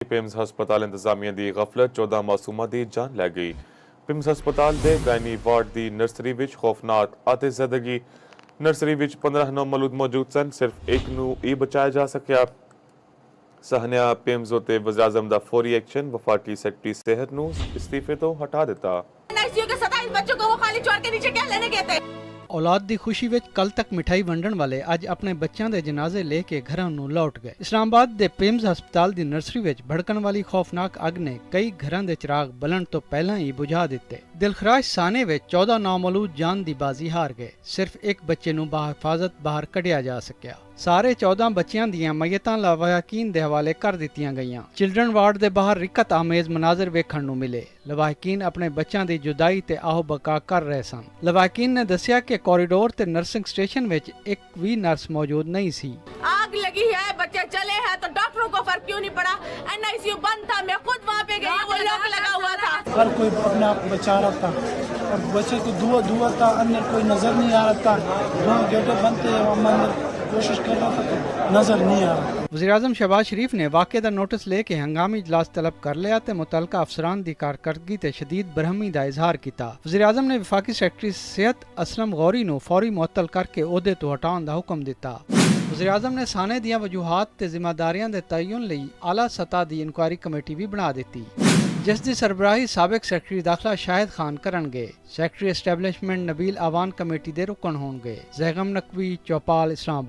PIMS हस्पताल इंतजामिया की गफलत 14 मासूमां दी जान लै गई। पिम्स हस्पताल के गायनी वार्ड की नर्सरी विच खौफनाक आतिशज़दगी। नर्सरी विच 15 नौमौलूद मौजूद सन, सिर्फ एक नू ही बचाया जा सकिया। सहनिया पिम्स उत्ते वज़ीर-ए-आज़म दा फौरी एक्शन, वफाकी सेक्रेटरी सेहत नू इस्तीफे तो हटा दिता। एनआईसीयू के 27 बच्चों को वो खाली छोड़ के नीचे क्या लेने गए थे? औलाद दी खुशी विच कल तक मिठाई वंडण वाले अज अपने बच्चों के जनाजे लेके घरों नू लौट गए। इस्लामाबाद दे पिम्स हस्पताल दी नर्सरी विच भड़कन वाली खौफनाक अग ने कई घरों के चिराग बलन तो पहला ही बुझा दिते। दिलखराश साने विच 14 नौमौलूद जान दी बाजी हार गए। सिर्फ एक बच्चे नू बाहिफाजत बाहर कढ़िया जा सकिया। सारे 14 बच्चियां दियां मयतां लवाहकीन दे हवाले कर दित्तियां गईयां। चिल्ड्रन वार्ड दे बाहर रिकत आमेज मनाजर वेखण नू मिले। लवाहकीन अपने बच्चों की जुदाई ते आहो बका कर रहे सन। लवाहकीन ने दसिया कि कॉरिडोर ते नर्सिंग स्टेशन विच एक भी नर्स मौजूद नहीं सी। आग लगी है, बच्चे चले हैं तो डॉक्टरों को फर्क क्यों नहीं पड़ा? एनआईसीयू बंद था, मैं खुद वहाँ पे गई, वो लॉक लगा हुआ था। हर कोई अपने आप बचा रहा था और बच्चे को दुआ था, अंदर कोई नजर नहीं आ रहा था। दोनों गेटें बंद थे, हम अंदर कोशिश कर रहा था तो नजर नहीं आ रहा। वज़ीर-ए-आज़म शहबाज शरीफ ने वाक़े दा नोटिस लेके हंगामी इजलास तलब कर लिया ते मुतलका अफसरान दी कारकर्दगी ते शदीद बरहमी दा इजहार किया। वज़ीर-ए-आज़म ने वफाकी सेक्रेटरी सेहत असलम गौरी नू फौरी मुअत्तल करके ओहदे तो हटाउण दा हुक्म दिता। वज़ीर-ए-आज़म ने साने दियां वजूहात ते जिम्मेदारियां दे तयन लई आला सतह दी इंक्वायरी कमेटी भी बना दी, जिस दी सरबराही साबिक सैकटरी दाखिला शाहिद खान करनगे। सैकटरी एस्टैबलिशमेंट नबील आवान कमेटी दे रुकन होणगे। जैगम नकवी, चौपाल, इस्लामाबाद।